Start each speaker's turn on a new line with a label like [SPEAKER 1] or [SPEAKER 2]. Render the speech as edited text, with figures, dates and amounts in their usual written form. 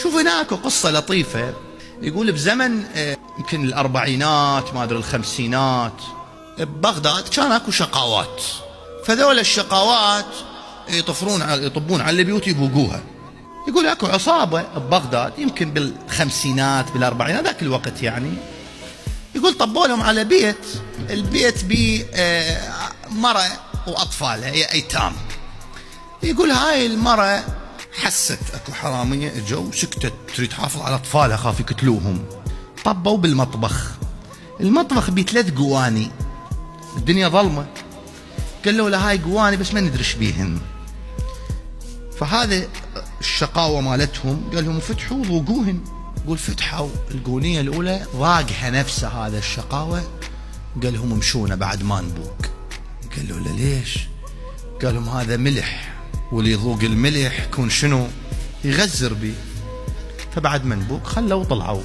[SPEAKER 1] شوف هناك قصة لطيفة، يقول بزمن يمكن الأربعينات ما أدري الخمسينات ببغداد كان أكو شقاوات، فذول الشقاوات يطبون على البيوت يبوقوها. يقول أكو عصابة ببغداد يمكن بالخمسينات بالأربعينات ذاك الوقت يعني، يقول طبوا لهم على البيت بمرأة وأطفالها هي أيتام. يقول هاي المرأة حست أكو حرامية اجوا سكتت تريد تحافظ على أطفالها خاف يقتلوهم. طبوا بالمطبخ، المطبخ ب3 قواني، الدنيا ظلمة. قالوا له هاي قواني بس ما ندرش بيهن. فهذا الشقاوة مالتهم قال لهم فتحوا ذوقوهن. يقول فتحوا القونية الأولى ضاقها نفسه هذا الشقاوة، قال لهم امشونا بعد ما نبوق. قالوا له ليش؟ قال لهم هذا ملح، واللي يذوق الملح يكون شنو؟ يغزر بيه. فبعد ما نبوق خلوا طلعوا.